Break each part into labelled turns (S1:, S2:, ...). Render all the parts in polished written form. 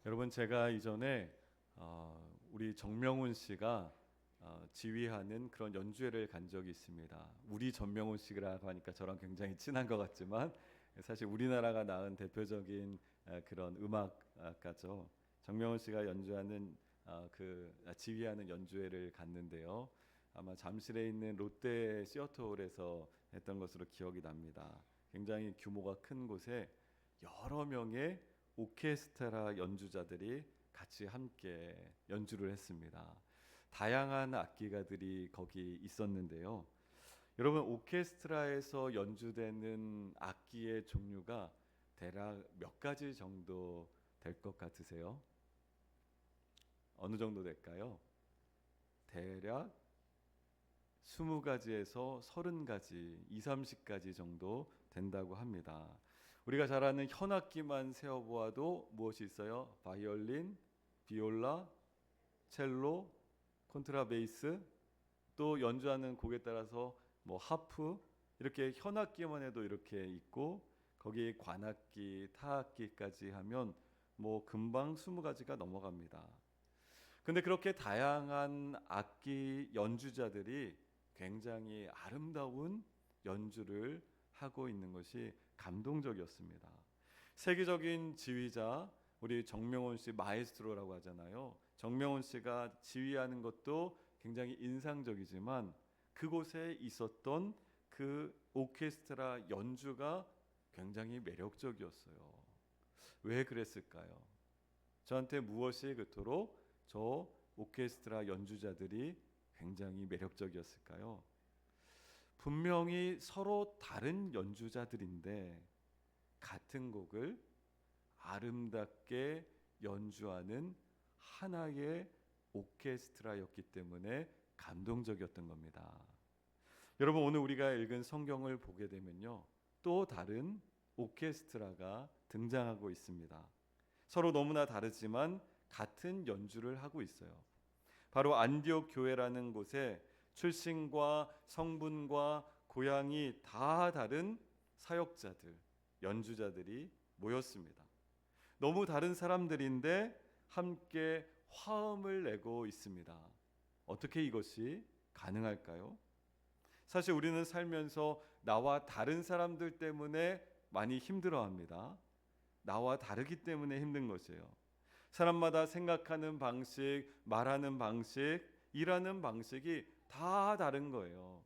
S1: 여러분, 제가 이전에 우리 정명훈 씨가 지휘하는 그런 연주회를 간 적이 있습니다. 우리 정명훈 씨라고 하니까 저랑 굉장히 친한 것 같지만 사실 우리나라가 낳은 대표적인 그런 음악가죠. 정명훈 씨가 연주하는 지휘하는 연주회를 갔는데요. 아마 잠실에 있는 롯데 시어터홀에서 했던 것으로 기억이 납니다. 굉장히 규모가 큰 곳에 여러 명의 오케스트라 연주자들이 같이 함께 연주를 했습니다. 다양한 악기가들이 거기 있었는데요. 여러분, 오케스트라에서 연주되는 악기의 종류가 대략 몇 가지 정도 될 것 같으세요? 어느 정도 될까요? 대략 20가지에서 30가지, 2, 30가지 정도 된다고 합니다. 우리가 잘 아는 현악기만 세어보아도 무엇이 있어요? 바이올린, 비올라, 첼로, 콘트라베이스, 또 연주하는 곡에 따라서 뭐 하프, 이렇게 현악기만 해도 이렇게 있고 거기에 관악기, 타악기까지 하면 뭐 금방 20가지가 넘어갑니다. 근데 그렇게 다양한 악기 연주자들이 굉장히 아름다운 연주를 하고 있는 것이 감동적이었습니다. 세계적인 지휘자, 우리 정명훈 씨 마에스트로라고 하잖아요. 정명훈 씨가 지휘하는 것도 굉장히 인상적이지만 그곳에 있었던 그 오케스트라 연주가 굉장히 매력적이었어요. 왜 그랬을까요? 저한테 무엇이 그토록 저 오케스트라 연주자들이 굉장히 매력적이었을까요? 분명히 서로 다른 연주자들인데 같은 곡을 아름답게 연주하는 하나의 오케스트라였기 때문에 감동적이었던 겁니다. 여러분, 오늘 우리가 읽은 성경을 보게 되면요, 또 다른 오케스트라가 등장하고 있습니다. 서로 너무나 다르지만 같은 연주를 하고 있어요. 바로 안디옥 교회라는 곳에 출신과 성분과 고향이 다 다른 사역자들, 연주자들이 모였습니다. 너무 다른 사람들인데 함께 화음을 내고 있습니다. 어떻게 이것이 가능할까요? 사실 우리는 살면서 나와 다른 사람들 때문에 많이 힘들어합니다. 나와 다르기 때문에 힘든 것이에요. 사람마다 생각하는 방식, 말하는 방식, 일하는 방식이 다 다른 거예요.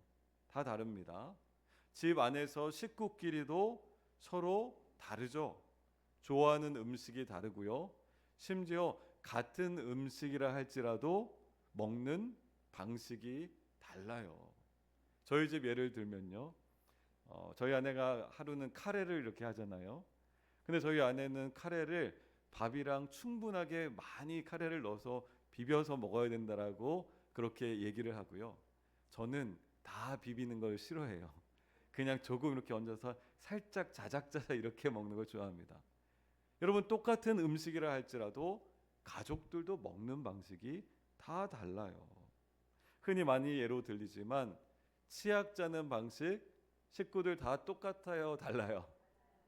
S1: 다 다릅니다. 집 안에서 식구끼리도 서로 다르죠. 좋아하는 음식이 다르고요. 심지어 같은 음식이라 할지라도 먹는 방식이 달라요. 저희 집 예를 들면요. 저희 아내가 하루는 카레를 이렇게 하잖아요. 근데 저희 아내는 카레를 밥이랑 충분하게 많이 카레를 넣어서 비벼서 먹어야 된다라고 그렇게 얘기를 하고요. 저는 다 비비는 걸 싫어해요. 그냥 조금 이렇게 얹어서 살짝 자작자작 이렇게 먹는 걸 좋아합니다. 여러분, 똑같은 음식이라 할지라도 가족들도 먹는 방식이 다 달라요. 흔히 많이 예로 들리지만 치약 짜는 방식, 식구들 다 똑같아요, 달라요?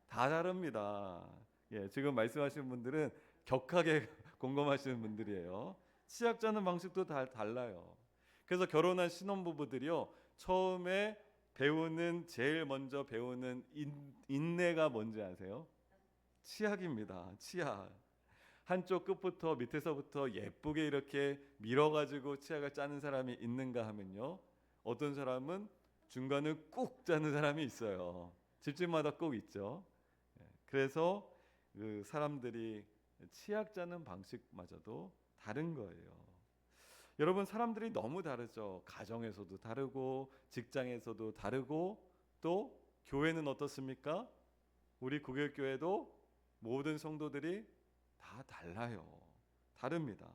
S1: 다 다릅니다. 예, 지금 말씀하시는 분들은 격하게 공감하시는 분들이에요. 치약 짜는 방식도 다 달라요. 그래서 결혼한 신혼부부들이요, 처음에 제일 먼저 배우는 인내가 뭔지 아세요? 치약입니다. 치약. 한쪽 끝부터 밑에서부터 예쁘게 이렇게 밀어가지고 치약을 짜는 사람이 있는가 하면요, 어떤 사람은 중간을 꾹 짜는 사람이 있어요. 집집마다 꼭 있죠. 그래서 그 사람들이 치약 짜는 방식마저도 다른 거예요. 여러분, 사람들이 너무 다르죠. 가정에서도 다르고 직장에서도 다르고 또 교회는 어떻습니까? 우리 구결교회도 모든 성도들이 다 달라요. 다릅니다.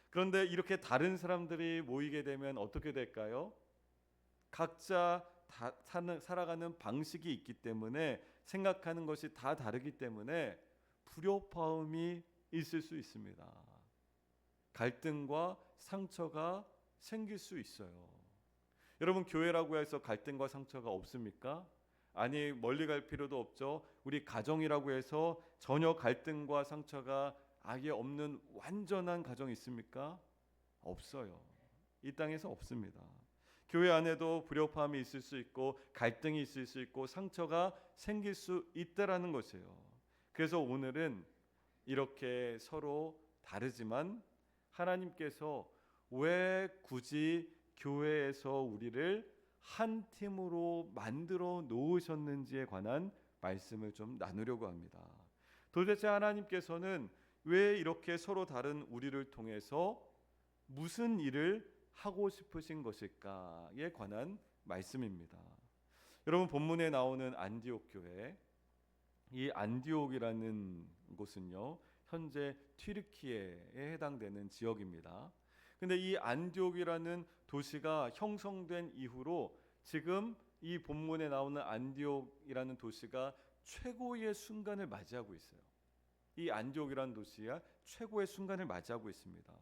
S1: 그런데 이렇게 다른 사람들이 모이게 되면 어떻게 될까요? 각자 살아가는 방식이 있기 때문에, 생각하는 것이 다 다르기 때문에 불협화음이 있을 수 있습니다. 갈등과 상처가 생길 수 있어요. 여러분, 교회라고 해서 갈등과 상처가 없습니까? 아니, 멀리 갈 필요도 없죠. 우리 가정이라고 해서 전혀 갈등과 상처가 악이 없는 완전한 가정이 있습니까? 없어요. 이 땅에서 없습니다. 교회 안에도 불협화음이 있을 수 있고 갈등이 있을 수 있고 상처가 생길 수 있다라는 것이에요. 그래서 오늘은 이렇게 서로 다르지만 하나님께서 왜 굳이 교회에서 우리를 한 팀으로 만들어 놓으셨는지에 관한 말씀을 좀 나누려고 합니다. 도대체 하나님께서는 왜 이렇게 서로 다른 우리를 통해서 무슨 일을 하고 싶으신 것일까에 관한 말씀입니다. 여러분, 본문에 나오는 안디옥 교회, 이 안디옥이라는 곳은요 현재 튀르키예에 해당되는 지역입니다. 근데 이 안디옥이라는 도시가 형성된 이후로 지금 이 본문에 나오는 안디옥이라는 도시가 최고의 순간을 맞이하고 있어요. 이 안디옥이라는 도시가 최고의 순간을 맞이하고 있습니다.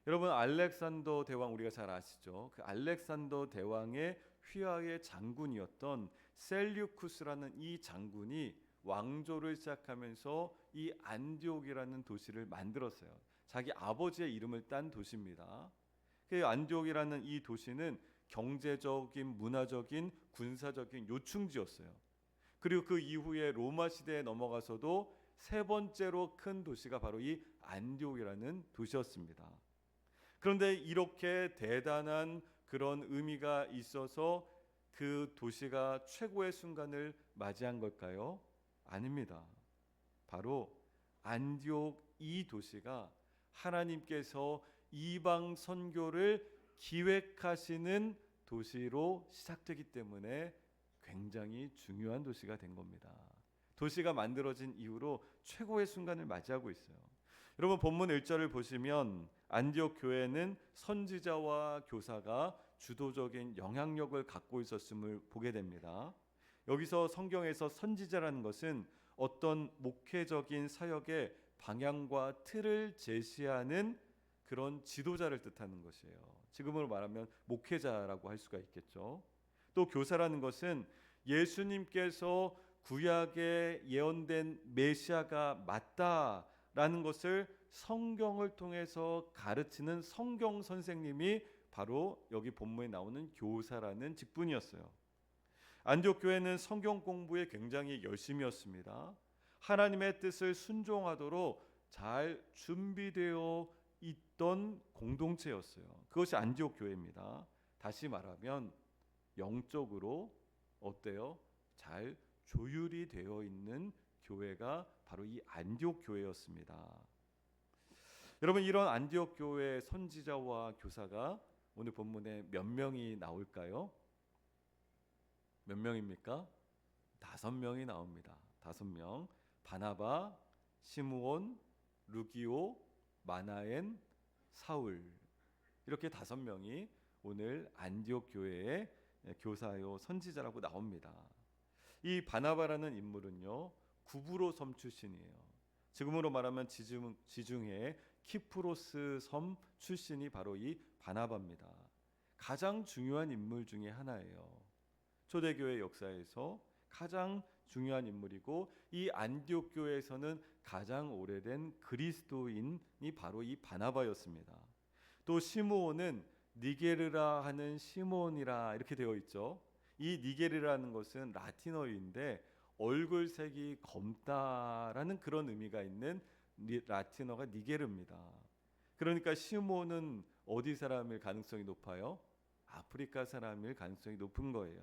S1: 여러분, 알렉산더 대왕 우리가 잘 아시죠? 그 알렉산더 대왕의 휘하의 장군이었던 셀류쿠스라는 이 장군이 왕조를 시작하면서 이 안디옥이라는 도시를 만들었어요. 자기 아버지의 이름을 딴 도시입니다. 그 안디옥이라는 이 도시는 경제적인, 문화적인, 군사적인 요충지였어요. 그리고 그 이후에 로마 시대에 넘어가서도 세 번째로 큰 도시가 바로 이 안디옥이라는 도시였습니다. 그런데 이렇게 대단한 그런 의미가 있어서 그 도시가 최고의 순간을 맞이한 걸까요? 아닙니다. 바로 안디옥 이 도시가 하나님께서 이방 선교를 기획하시는 도시로 시작되기 때문에 굉장히 중요한 도시가 된 겁니다. 도시가 만들어진 이후로 최고의 순간을 맞이하고 있어요. 여러분, 본문 1절을 보시면 안디옥 교회는 선지자와 교사가 주도적인 영향력을 갖고 있었음을 보게 됩니다. 여기서 성경에서 선지자라는 것은 어떤 목회적인 사역의 방향과 틀을 제시하는 그런 지도자를 뜻하는 것이에요. 지금으로 말하면 목회자라고 할 수가 있겠죠. 또 교사라는 것은 예수님께서 구약에 예언된 메시아가 맞다라는 것을 성경을 통해서 가르치는 성경 선생님이 바로 여기 본문에 나오는 교사라는 직분이었어요. 안디옥 교회는 성경 공부에 굉장히 열심이었습니다. 하나님의 뜻을 순종하도록 잘 준비되어 있던 공동체였어요. 그것이 안디옥 교회입니다. 다시 말하면 영적으로 어때요? 잘 조율이 되어 있는 교회가 바로 이 안디옥 교회였습니다. 여러분, 이런 안디옥 교회의 선지자와 교사가 오늘 본문에 몇 명이 나올까요? 몇 명입니까? 5명이 나옵니다. 5명. 바나바, 시므온, 루기오, 마나엔, 사울. 이렇게 5명이 오늘 안디옥 교회의 교사요 선지자라고 나옵니다. 이 바나바라는 인물은요 구브로 섬 출신이에요. 지금으로 말하면 지중해 키프로스 섬 출신이 바로 이 바나바입니다. 가장 중요한 인물 중에 하나예요. 초대교회 역사에서 가장 중요한 인물이고 이 안디옥 교회에서는 가장 오래된 그리스도인이 바로 이 바나바였습니다. 또 시므온은 니게르라 하는 시몬이라 이렇게 되어 있죠. 이 니게르라는 것은 라틴어인데 얼굴색이 검다라는 그런 의미가 있는 라틴어가 니게르입니다. 그러니까 시몬은 어디 사람일 가능성이 높아요? 아프리카 사람일 가능성이 높은 거예요.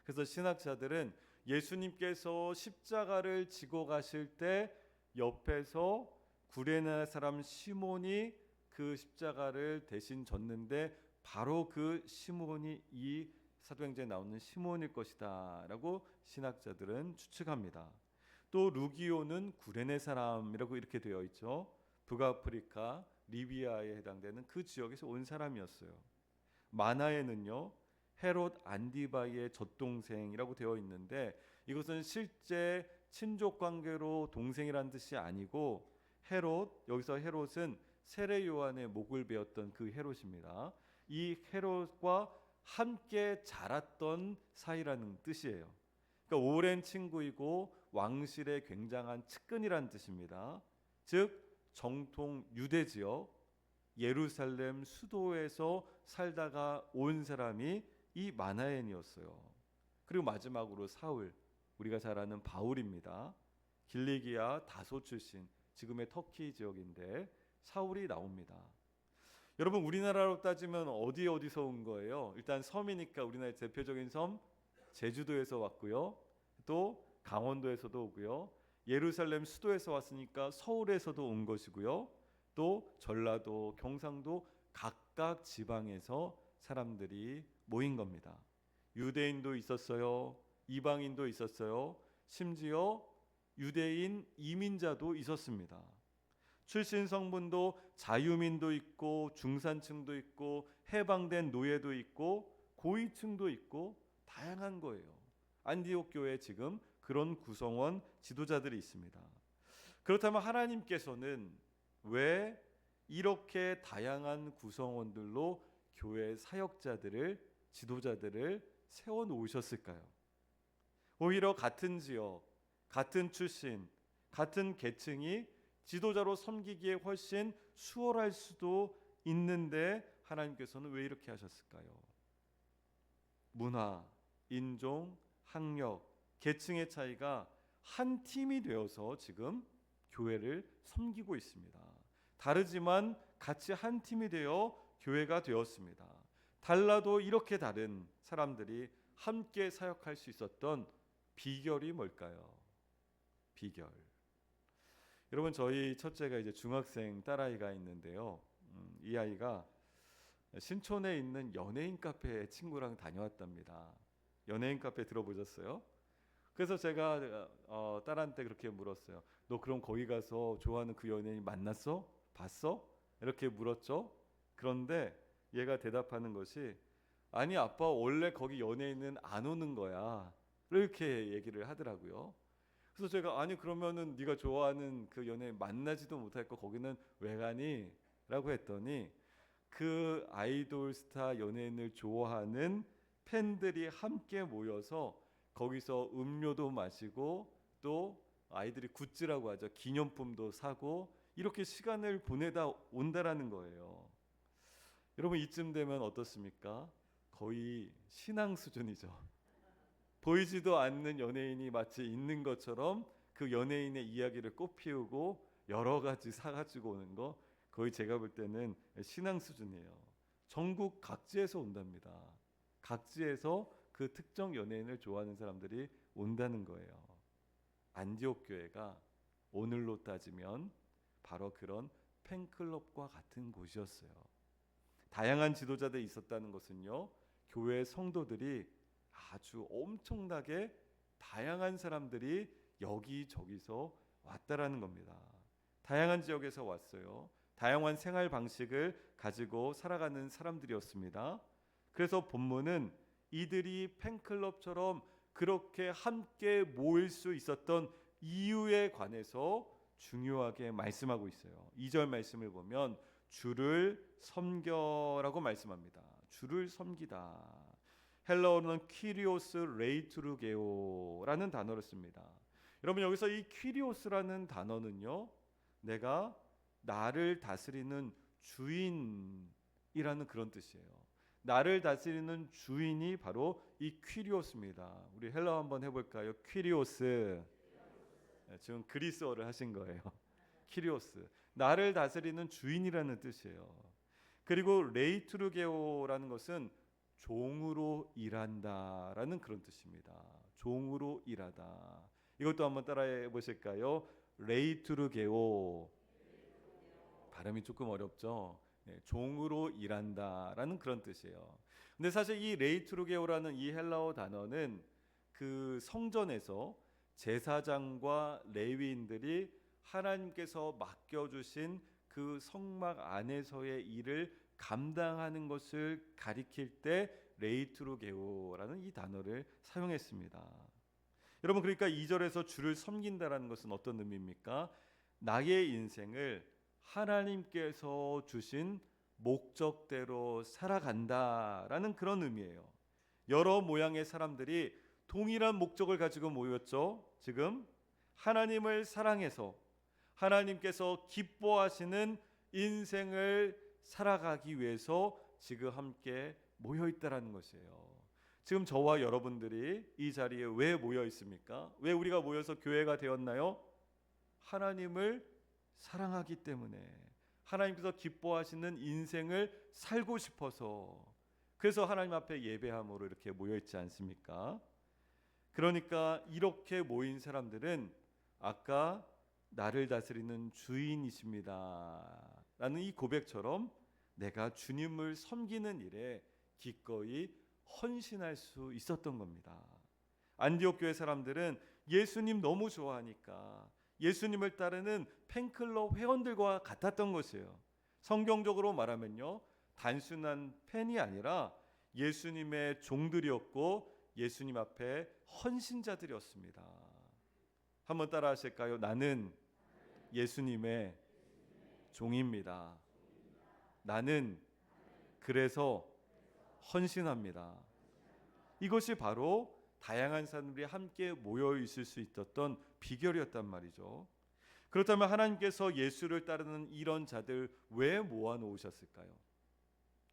S1: 그래서 신학자들은 예수님께서 십자가를 지고 가실 때 옆에서 구레네 사람 시몬이 그 십자가를 대신 졌는데 바로 그 시몬이 이 사도행전에 나오는 시몬일 것이다 라고 신학자들은 추측합니다. 또 루기오는 구레네 사람이라고 이렇게 되어 있죠. 북아프리카 리비아에 해당되는 그 지역에서 온 사람이었어요. 마나에는요 헤롯 안디바의 젖동생이라고 되어 있는데 이것은 실제 친족 관계로 동생이란 뜻이 아니고 헤롯, 여기서 헤롯은 세례 요한의 목을 베었던 그 헤롯입니다. 이 헤롯과 함께 자랐던 사이라는 뜻이에요. 그러니까 오랜 친구이고 왕실의 굉장한 측근이라는 뜻입니다. 즉 정통 유대 지역 예루살렘 수도에서 살다가 온 사람이 이 마나엔이었어요. 그리고 마지막으로 사울, 우리가 잘 아는 바울입니다. 길리기아 다소 출신, 지금의 터키 지역인데 사울이 나옵니다. 여러분, 우리나라로 따지면 어디서 온 거예요? 일단 섬이니까 우리나라의 대표적인 섬 제주도에서 왔고요. 또 강원도에서도 오고요. 예루살렘 수도에서 왔으니까 서울에서도 온 것이고요. 또 전라도, 경상도 각각 지방에서 사람들이 모인 겁니다. 유대인도 있었어요. 이방인도 있었어요. 심지어 유대인 이민자도 있었습니다. 출신 성분도 자유민도 있고 중산층도 있고 해방된 노예도 있고 고위층도 있고 다양한 거예요. 안디옥 교회에 지금 그런 구성원 지도자들이 있습니다. 그렇다면 하나님께서는 왜 이렇게 다양한 구성원들로 교회 사역자들을, 지도자들을 세워 놓으셨을까요? 오히려 같은 지역, 같은 출신, 같은 계층이 지도자로 섬기기에 훨씬 수월할 수도 있는데 하나님께서는 왜 이렇게 하셨을까요? 문화, 인종, 학력, 계층의 차이가 한 팀이 되어서 지금 교회를 섬기고 있습니다. 다르지만 같이 한 팀이 되어 교회가 되었습니다. 달라도 이렇게 다른 사람들이 함께 사역할 수 있었던 비결이 뭘까요? 비결. 여러분, 저희 첫째가 이제 중학생 딸아이가 있는데요. 이 아이가 신촌에 있는 연예인 카페에 친구랑 다녀왔답니다. 연예인 카페 들어보셨어요? 그래서 제가 딸한테 그렇게 물었어요. 너 그럼 거기 가서 좋아하는 그 연예인 만났어? 봤어? 이렇게 물었죠. 그런데 얘가 대답하는 것이 아니 아빠, 원래 거기 연예인은 안 오는 거야. 이렇게 얘기를 하더라고요. 그래서 제가 아니 그러면은 네가 좋아하는 그 연예인 만나지도 못할 거 거기는 왜 가니? 라고 했더니 그 아이돌 스타 연예인을 좋아하는 팬들이 함께 모여서 거기서 음료도 마시고 또 아이들이 굿즈라고 하죠. 기념품도 사고 이렇게 시간을 보내다 온다라는 거예요. 여러분, 이쯤 되면 어떻습니까? 거의 신앙 수준이죠. 보이지도 않는 연예인이 마치 있는 것처럼 그 연예인의 이야기를 꽃피우고 여러 가지 사가지고 오는 거, 거의 제가 볼 때는 신앙 수준이에요. 전국 각지에서 온답니다. 각지에서 그 특정 연예인을 좋아하는 사람들이 온다는 거예요. 안디옥 교회가 오늘로 따지면 바로 그런 팬클럽과 같은 곳이었어요. 다양한 지도자들이 있었다는 것은요, 교회 성도들이 아주 엄청나게 다양한 사람들이 여기저기서 왔다라는 겁니다. 다양한 지역에서 왔어요. 다양한 생활 방식을 가지고 살아가는 사람들이었습니다. 그래서 본문은 이들이 팬클럽처럼 그렇게 함께 모일 수 있었던 이유에 관해서 중요하게 말씀하고 있어요. 2절 말씀을 보면 주를 섬겨라고 말씀합니다. 주를 섬기다. 헬라어로는 키리오스 레이투르게오라는 단어를 씁니다. 여러분, 여기서 이 키리오스라는 단어는요, 내가 나를 다스리는 주인이라는 그런 뜻이에요. 나를 다스리는 주인이 바로 이 퀴리오스입니다. 우리 헬라어 한번 해볼까요? 퀴리오스. 지금 그리스어를 하신 거예요. 퀴리오스. 나를 다스리는 주인이라는 뜻이에요. 그리고 레이투르게오라는 것은 종으로 일한다라는 그런 뜻입니다. 종으로 일하다. 이것도 한번 따라해 보실까요? 레이투르게오. 발음이 조금 어렵죠. 네, 종으로 일한다라는 그런 뜻이에요. 근데 사실 이 레이투르게오라는 이 헬라어 단어는 그 성전에서 제사장과 레위인들이 하나님께서 맡겨주신 그 성막 안에서의 일을 감당하는 것을 가리킬 때 레이투르게오라는 이 단어를 사용했습니다. 여러분, 그러니까 2절에서 주를 섬긴다라는 것은 어떤 의미입니까? 나의 인생을 하나님께서 주신 목적대로 살아간다라는 그런 의미예요. 여러 모양의 사람들이 동일한 목적을 가지고 모였죠. 지금 하나님을 사랑해서 하나님께서 기뻐하시는 인생을 살아가기 위해서 지금 함께 모여 있다라는 것이에요. 지금 저와 여러분들이 이 자리에 왜 모여 있습니까? 왜 우리가 모여서 교회가 되었나요? 하나님을 사랑하기 때문에, 하나님께서 기뻐하시는 인생을 살고 싶어서, 그래서 하나님 앞에 예배함으로 이렇게 모여 있지 않습니까? 그러니까 이렇게 모인 사람들은 아까 나를 다스리는 주인이십니다 라는 이 고백처럼 내가 주님을 섬기는 일에 기꺼이 헌신할 수 있었던 겁니다. 안디옥 교회 사람들은 예수님 너무 좋아하니까 예수님을 따르는 팬클럽 회원들과 같았던 것이에요. 성경적으로 말하면요, 단순한 팬이 아니라 예수님의 종들이었고 예수님 앞에 헌신자들이었습니다. 한번 따라 하실까요? 나는 예수님의 종입니다. 나는 그래서 헌신합니다. 이것이 바로 다양한 사람들이 함께 모여 있을 수 있었던 비결이었단 말이죠. 그렇다면 하나님께서 예수를 따르는 이런 자들 왜 모아 놓으셨을까요?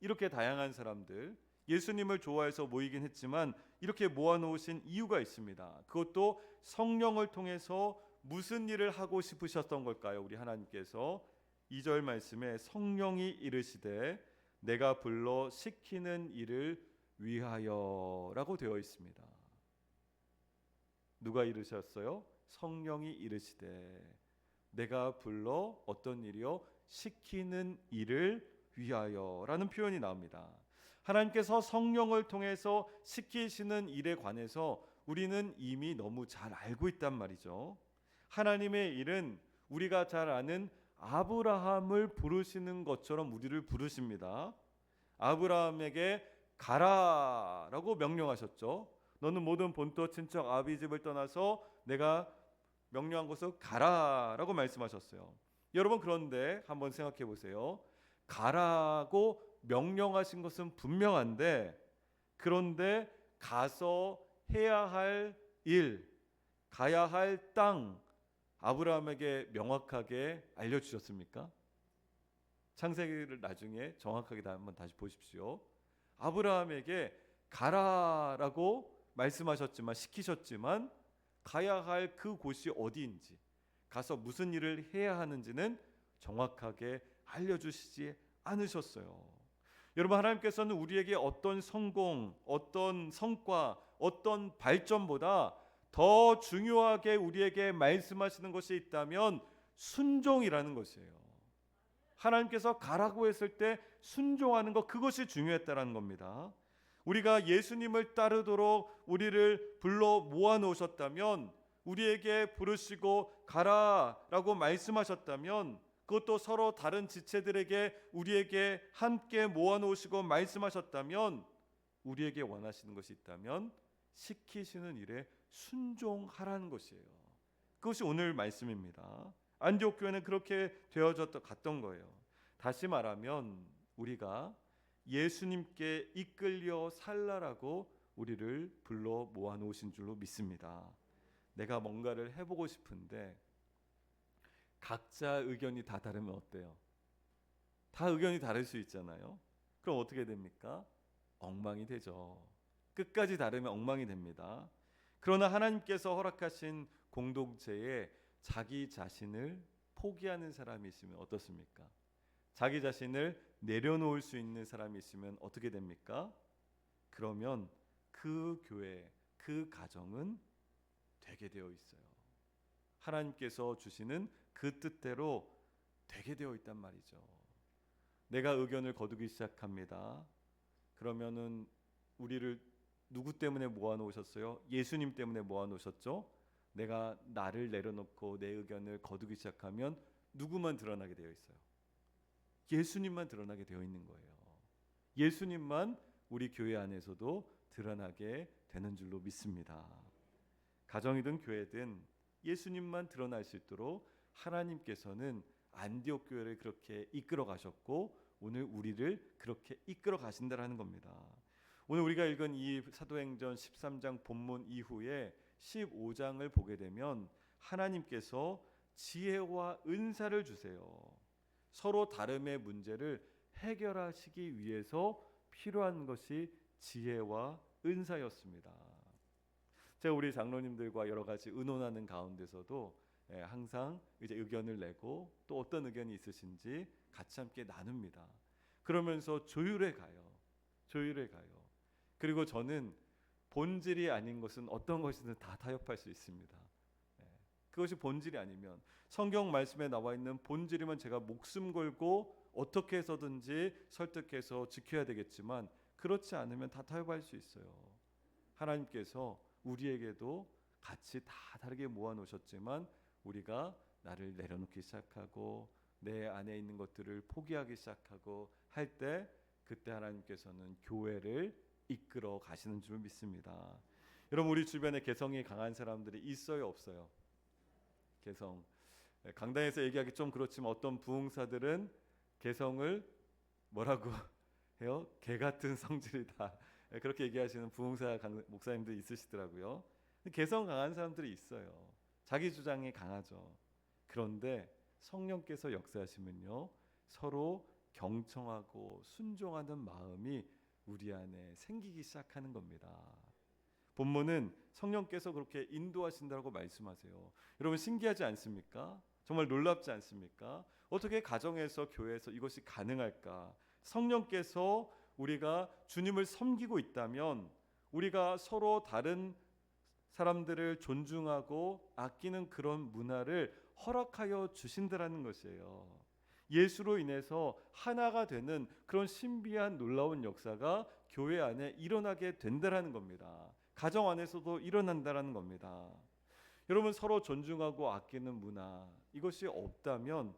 S1: 이렇게 다양한 사람들, 예수님을 좋아해서 모이긴 했지만 이렇게 모아 놓으신 이유가 있습니다. 그것도 성령을 통해서 무슨 일을 하고 싶으셨던 걸까요? 우리 하나님께서 2절 말씀에 성령이 이르시되 내가 불러 시키는 일을 위하여라고 되어 있습니다. 누가 이르셨어요? 성령이 이르시되 내가 불러 어떤 일이요? 시키는 일을 위하여라는 표현이 나옵니다. 하나님께서 성령을 통해서 시키시는 일에 관해서 우리는 이미 너무 잘 알고 있단 말이죠. 하나님의 일은 우리가 잘 아는 아브라함을 부르시는 것처럼 우리를 부르십니다. 아브라함에게 가라라고 명령하셨죠. 너는 모든 본토 친척 아비 집을 떠나서 내가 명령한 곳으로 가라라고 말씀하셨어요. 여러분, 그런데 한번 생각해 보세요. 가라고 명령하신 것은 분명한데, 그런데 가서 해야 할 일, 가야 할 땅, 아브라함에게 명확하게 알려주셨습니까? 창세기를 나중에 정확하게 한번 다시 보십시오. 아브라함에게 가라라고 말씀하셨지만, 시키셨지만 가야 할 그 곳이 어디인지, 가서 무슨 일을 해야 하는지는 정확하게 알려주시지 않으셨어요. 여러분, 하나님께서는 우리에게 어떤 성공, 어떤 성과, 어떤 발전보다 더 중요하게 우리에게 말씀하시는 것이 있다면 순종이라는 것이에요. 하나님께서 가라고 했을 때 순종하는 것, 그것이 중요했다는 겁니다. 우리가 예수님을 따르도록 우리를 불러 모아놓으셨다면, 우리에게 부르시고 가라라고 말씀하셨다면, 그것도 서로 다른 지체들에게 우리에게 함께 모아놓으시고 말씀하셨다면, 우리에게 원하시는 것이 있다면 시키시는 일에 순종하라는 것이에요. 그것이 오늘 말씀입니다. 안디옥 교회는 그렇게 되어졌던 갔던 거예요. 다시 말하면 우리가 예수님께 이끌려 살라라고 우리를 불러 모아놓으신 줄로 믿습니다. 내가 뭔가를 해보고 싶은데 각자 의견이 다 다르면 어때요? 다 의견이 다를 수 있잖아요. 그럼 어떻게 됩니까? 엉망이 되죠. 끝까지 다르면 엉망이 됩니다. 그러나 하나님께서 허락하신 공동체에 자기 자신을 포기하는 사람이 있으면 어떻습니까? 자기 자신을 내려놓을 수 있는 사람이 있으면 어떻게 됩니까? 그러면 그 교회, 그 가정은 되게 되어 있어요. 하나님께서 주시는 그 뜻대로 되게 되어 있단 말이죠. 내가 의견을 거두기 시작합니다. 그러면은 우리를 누구 때문에 모아놓으셨어요? 예수님 때문에 모아놓으셨죠? 내가 나를 내려놓고 내 의견을 거두기 시작하면 누구만 드러나게 되어 있어요? 예수님만 드러나게 되어 있는 거예요. 예수님만 우리 교회 안에서도 드러나게 되는 줄로 믿습니다. 가정이든 교회든 예수님만 드러날 수 있도록 하나님께서는 안디옥 교회를 그렇게 이끌어 가셨고 오늘 우리를 그렇게 이끌어 가신다라는 겁니다. 오늘 우리가 읽은 이 사도행전 13장 본문 이후에 15장을 보게 되면 하나님께서 지혜와 은사를 주세요. 서로 다름의 문제를 해결하시기 위해서 필요한 것이 지혜와 은사였습니다. 제가 우리 장로님들과 여러 가지 의논하는 가운데서도 항상 이제 의견을 내고 또 어떤 의견이 있으신지 같이 함께 나눕니다. 그러면서 조율해 가요. 그리고 저는 본질이 아닌 것은 어떤 것이든 다 타협할 수 있습니다. 그것이 본질이 아니면, 성경 말씀에 나와 있는 본질이면 제가 목숨 걸고 어떻게 해서든지 설득해서 지켜야 되겠지만, 그렇지 않으면 다 타협할 수 있어요. 하나님께서 우리에게도 같이 다 다르게 모아놓으셨지만 우리가 나를 내려놓기 시작하고 내 안에 있는 것들을 포기하기 시작하고 할 때, 그때 하나님께서는 교회를 이끌어 가시는 줄 믿습니다. 여러분, 우리 주변에 개성이 강한 사람들이 있어요, 없어요? 개성. 강단에서 얘기하기 좀 그렇지만 어떤 부흥사들은 개성을 뭐라고 해요? 개 같은 성질이다. 그렇게 얘기하시는 부흥사 목사님들 있으시더라고요. 개성 강한 사람들이 있어요. 자기 주장이 강하죠. 그런데 성령께서 역사하시면요, 서로 경청하고 순종하는 마음이 우리 안에 생기기 시작하는 겁니다. 본문은 성령께서 그렇게 인도하신다고 말씀하세요. 여러분, 신기하지 않습니까? 정말 놀랍지 않습니까? 어떻게 가정에서, 교회에서 이것이 가능할까? 성령께서 우리가 주님을 섬기고 있다면 우리가 서로 다른 사람들을 존중하고 아끼는 그런 문화를 허락하여 주신다라는 것이에요. 예수로 인해서 하나가 되는 그런 신비한 놀라운 역사가 교회 안에 일어나게 된다라는 겁니다. 가정 안에서도 일어난다라는 겁니다. 여러분, 서로 존중하고 아끼는 문화, 이것이 없다면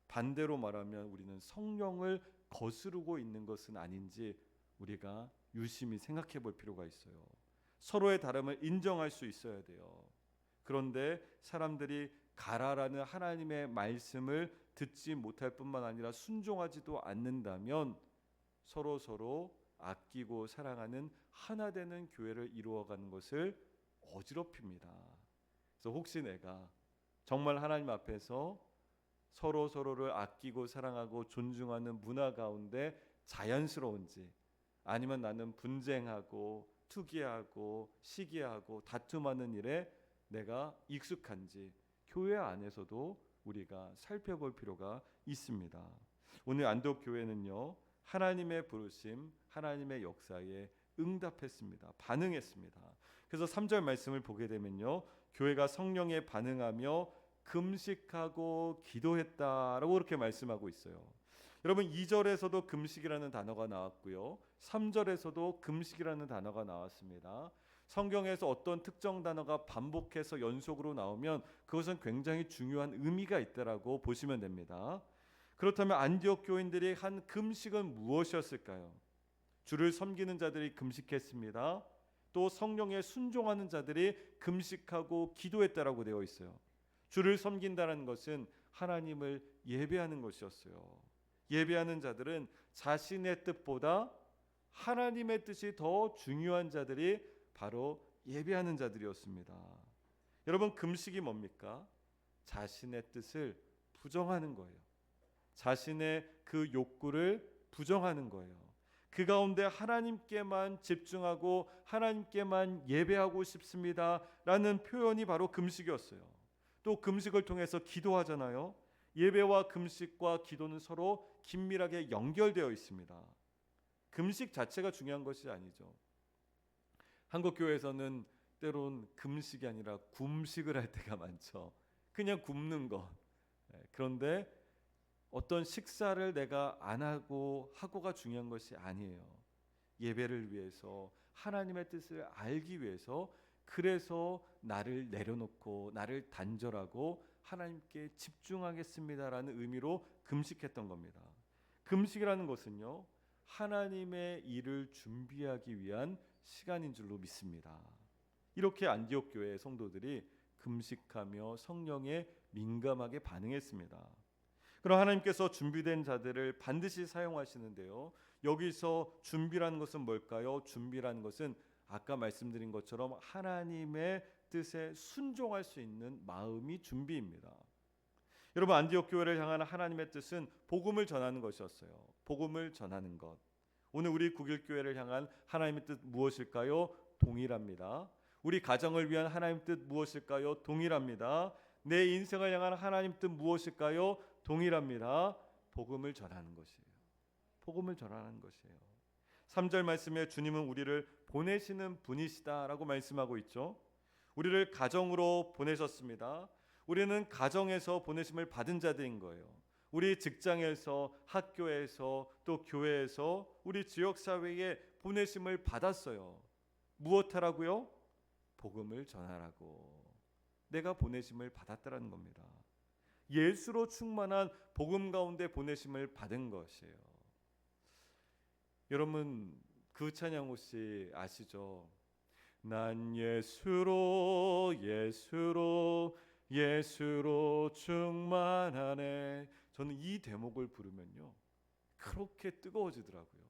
S1: 반대로 말하면 우리는 성령을 거스르고 있는 것은 아닌지 우리가 유심히 생각해 볼 필요가 있어요. 서로의 다름을 인정할 수 있어야 돼요. 그런데 사람들이 가라라는 하나님의 말씀을 듣지 못할 뿐만 아니라 순종하지도 않는다면 서로 아끼고 사랑하는 하나 되는 교회를 이루어가는 것을 어지럽힙니다. 그래서 혹시 내가 정말 하나님 앞에서 서로를 아끼고 사랑하고 존중하는 문화 가운데 자연스러운지, 아니면 나는 분쟁하고 투기하고 시기하고 다툼하는 일에 내가 익숙한지 교회 안에서도 우리가 살펴볼 필요가 있습니다. 오늘 안독교회는요, 하나님의 부르심, 하나님의 역사에 응답했습니다. 반응했습니다. 그래서 3절 말씀을 보게 되면요, 교회가 성령에 반응하며 금식하고 기도했다라고 그렇게 말씀하고 있어요. 여러분, 2절에서도 금식이라는 단어가 나왔고요, 3절에서도 금식이라는 단어가 나왔습니다. 성경에서 어떤 특정 단어가 반복해서 연속으로 나오면 그것은 굉장히 중요한 의미가 있다라고 보시면 됩니다. 그렇다면 안디옥 교인들이 한 금식은 무엇이었을까요? 주를 섬기는 자들이 금식했습니다. 또 성령에 순종하는 자들이 금식하고 기도했다라고 되어 있어요. 주를 섬긴다는 것은 하나님을 예배하는 것이었어요. 예배하는 자들은 자신의 뜻보다 하나님의 뜻이 더 중요한 자들이 바로 예배하는 자들이었습니다. 여러분, 금식이 뭡니까? 자신의 뜻을 부정하는 거예요. 자신의 그 욕구를 부정하는 거예요. 그 가운데 하나님께만 집중하고 하나님께만 예배하고 싶습니다 라는 표현이 바로 금식이었어요. 또 금식을 통해서 기도하잖아요. 예배와 금식과 기도는 서로 긴밀하게 연결되어 있습니다. 금식 자체가 중요한 것이 아니죠. 한국 교회에서는 때론 금식이 아니라 굶식을 할 때가 많죠. 그냥 굶는 것. 그런데 어떤 식사를 내가 안 하고가 중요한 것이 아니에요. 예배를 위해서, 하나님의 뜻을 알기 위해서, 그래서 나를 내려놓고 나를 단절하고 하나님께 집중하겠습니다라는 의미로 금식했던 겁니다. 금식이라는 것은요, 하나님의 일을 준비하기 위한 시간인 줄로 믿습니다. 이렇게 안디옥 교회의 성도들이 금식하며 성령에 민감하게 반응했습니다. 그럼 하나님께서 준비된 자들을 반드시 사용하시는데요, 여기서 준비라는 것은 뭘까요? 준비라는 것은 아까 말씀드린 것처럼 하나님의 뜻에 순종할 수 있는 마음이 준비입니다. 여러분, 안디옥 교회를 향한 하나님의 뜻은 복음을 전하는 것이었어요. 복음을 전하는 것. 오늘 우리 국일교회를 향한 하나님의 뜻 무엇일까요? 동일합니다. 우리 가정을 위한 하나님의 뜻 무엇일까요? 동일합니다. 내 인생을 향한 하나님의 뜻 무엇일까요? 동일합니다. 복음을 전하는 것이에요. 복음을 전하는 것이에요. 3절 말씀에 주님은 우리를 보내시는 분이시다라고 말씀하고 있죠. 우리를 가정으로 보내셨습니다. 우리는 가정에서 보내심을 받은 자들인 거예요. 우리 직장에서, 학교에서, 또 교회에서, 우리 지역사회에 보내심을 받았어요. 무엇하라고요? 복음을 전하라고. 내가 보내심을 받았다라는 겁니다. 예수로 충만한 복음 가운데 보내심을 받은 것이에요. 여러분, 그 찬양 혹시 아시죠? 난 예수로 충만하네. 저는 이 대목을 부르면요, 그렇게 뜨거워지더라고요.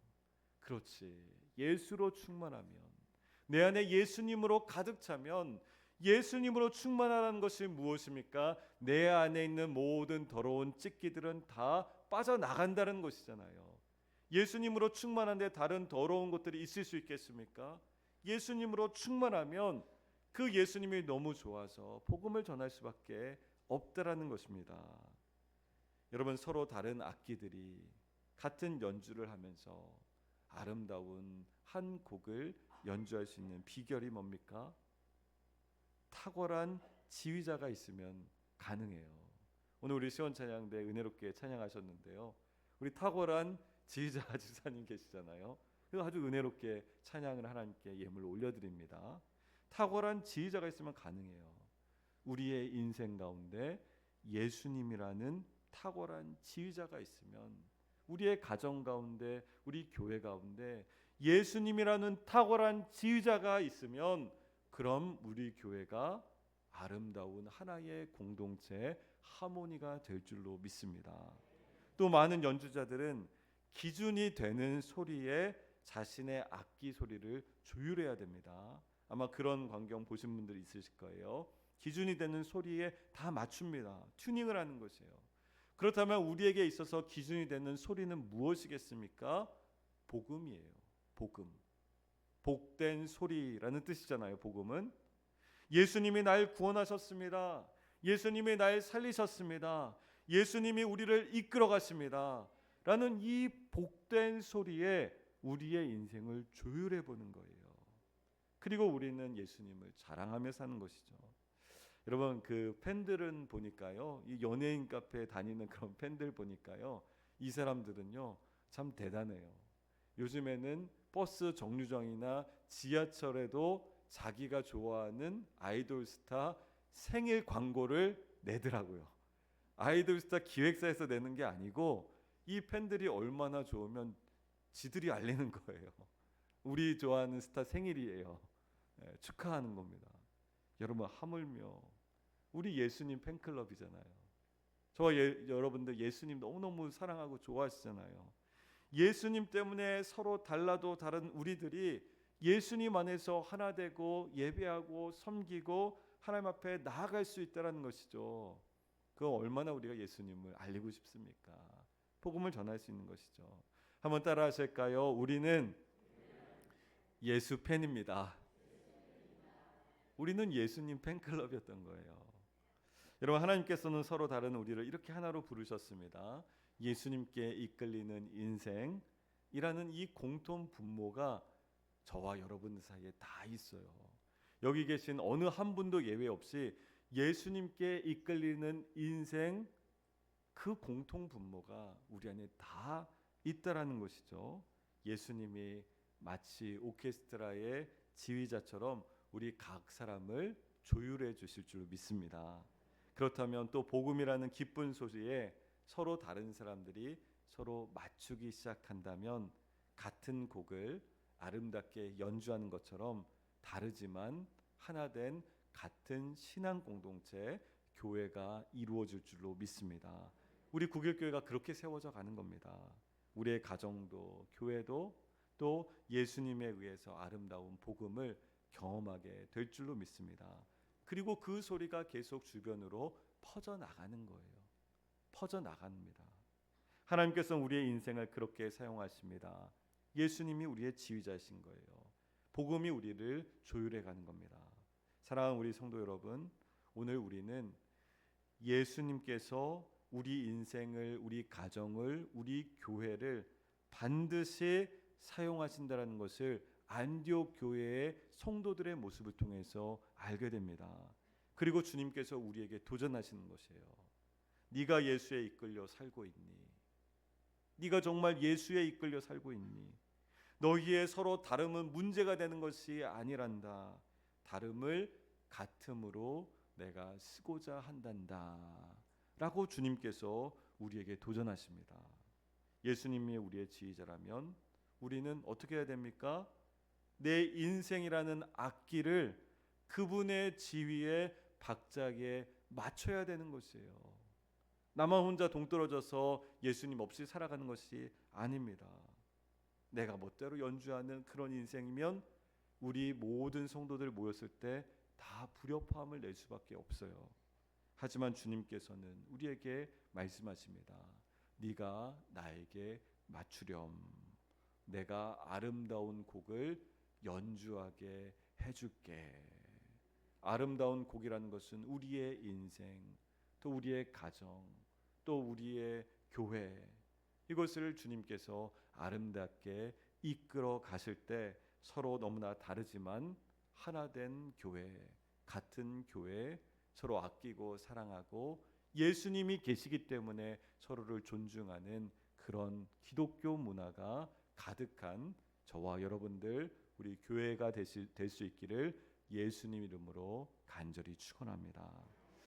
S1: 그렇지, 예수로 충만하면, 내 안에 예수님으로 가득 차면, 예수님으로 충만하다는 것이 무엇입니까? 내 안에 있는 모든 더러운 찌기들은 다 빠져나간다는 것이잖아요. 예수님으로 충만한데 다른 더러운 것들이 있을 수 있겠습니까? 예수님으로 충만하면 그 예수님이 너무 좋아서 복음을 전할 수밖에 없다라는 것입니다. 여러분, 서로 다른 악기들이 같은 연주를 하면서 아름다운 한 곡을 연주할 수 있는 비결이 뭡니까? 탁월한 지휘자가 있으면 가능해요. 오늘 우리 시원 찬양대 은혜롭게 찬양하셨는데요, 우리 탁월한 지휘자 지사님 계시잖아요. 그래서 아주 은혜롭게 찬양을 하나님께 예물로 올려드립니다. 탁월한 지휘자가 있으면 가능해요. 우리의 인생 가운데 예수님이라는 탁월한 지휘자가 있으면, 우리의 가정 가운데, 우리 교회 가운데 예수님이라는 탁월한 지휘자가 있으면, 그럼 우리 교회가 아름다운 하나의 공동체, 하모니가 될 줄로 믿습니다. 또 많은 연주자들은 기준이 되는 소리에 자신의 악기 소리를 조율해야 됩니다. 아마 그런 광경 보신 분들이 있으실 거예요. 기준이 되는 소리에 다 맞춥니다. 튜닝을 하는 것이에요. 그렇다면 우리에게 있어서 기준이 되는 소리는 무엇이겠습니까? 복음이에요. 복음. 복된 소리라는 뜻이잖아요. 복음은 예수님이 날 구원하셨습니다. 예수님이 날 살리셨습니다. 예수님이 우리를 이끌어 가십니다 라는 이 복된 소리에 우리의 인생을 조율해 보는 거예요. 그리고 우리는 예수님을 자랑하며 사는 것이죠. 여러분, 그 팬들은 보니까요, 이 연예인 카페에 다니는 그런 팬들 보니까요, 이 사람들은요 참 대단해요. 요즘에는 버스 정류장이나 지하철에도 자기가 좋아하는 아이돌 스타 생일 광고를 내더라고요. 아이돌 스타 기획사에서 내는 게 아니고 이 팬들이 얼마나 좋으면 지들이 알리는 거예요. 우리 좋아하는 스타 생일이에요. 축하하는 겁니다. 여러분, 하물며 우리 예수님 팬클럽이잖아요. 저와 여러분들 예수님 너무너무 사랑하고 좋아하시잖아요. 예수님 때문에 서로 달라도 다른 우리들이 예수님 안에서 하나 되고 예배하고 섬기고 하나님 앞에 나아갈 수 있다는 것이죠. 그 얼마나 우리가 예수님을 알리고 싶습니까? 복음을 전할 수 있는 것이죠. 한번 따라 하실까요? 우리는 예수 팬입니다. 우리는 예수님 팬클럽이었던 거예요. 여러분, 하나님께서는 서로 다른 우리를 이렇게 하나로 부르셨습니다. 예수님께 이끌리는 인생이라는 이 공통 분모가 저와 여러분 사이에 다 있어요. 여기 계신 어느 한 분도 예외 없이 예수님께 이끌리는 인생, 그 공통 분모가 우리 안에 다 있다라는 것이죠. 예수님이 마치 오케스트라의 지휘자처럼 우리 각 사람을 조율해 주실 줄 믿습니다. 그렇다면 또 복음이라는 기쁜 소리에 서로 다른 사람들이 서로 맞추기 시작한다면 같은 곡을 아름답게 연주하는 것처럼 다르지만 하나 된 같은 신앙 공동체, 교회가 이루어질 줄로 믿습니다. 우리 국일교회가 그렇게 세워져 가는 겁니다. 우리의 가정도 교회도 또 예수님에 의해서 아름다운 복음을 경험하게 될 줄로 믿습니다. 그리고 그 소리가 계속 주변으로 퍼져나가는 거예요. 퍼져 나갑니다. 하나님께서는 우리의 인생을 그렇게 사용하십니다. 예수님이 우리의 지휘자이신 거예요. 복음이 우리를 조율해 가는 겁니다. 사랑하는 우리 성도 여러분, 오늘 우리는 예수님께서 우리 인생을, 우리 가정을, 우리 교회를 반드시 사용하신다는 것을 안디옥 교회의 성도들의 모습을 통해서 알게 됩니다. 그리고 주님께서 우리에게 도전하시는 것이에요. 네가 예수에 이끌려 살고 있니? 네가 정말 예수에 이끌려 살고 있니? 너희의 서로 다름은 문제가 되는 것이 아니란다. 다름을 같음으로 내가 쓰고자 한단다 라고 주님께서 우리에게 도전하십니다. 예수님이 우리의 지휘자라면 우리는 어떻게 해야 됩니까? 내 인생이라는 악기를 그분의 지휘에 박자에 맞춰야 되는 것이에요. 나만 혼자 동떨어져서 예수님 없이 살아가는 것이 아닙니다. 내가 멋대로 연주하는 그런 인생이면 우리 모든 성도들 모였을 때 다 불협화음을 낼 수밖에 없어요. 하지만 주님께서는 우리에게 말씀하십니다. 네가 나에게 맞추렴. 내가 아름다운 곡을 연주하게 해줄게. 아름다운 곡이라는 것은 우리의 인생, 또 우리의 가정, 또 우리의 교회, 이것을 주님께서 아름답게 이끌어 가실 때 서로 너무나 다르지만 하나된 교회, 같은 교회, 서로 아끼고 사랑하고 예수님이 계시기 때문에 서로를 존중하는 그런 기독교 문화가 가득한 저와 여러분들, 우리 교회가 될 수 있기를 예수님 이름으로 간절히 축원합니다.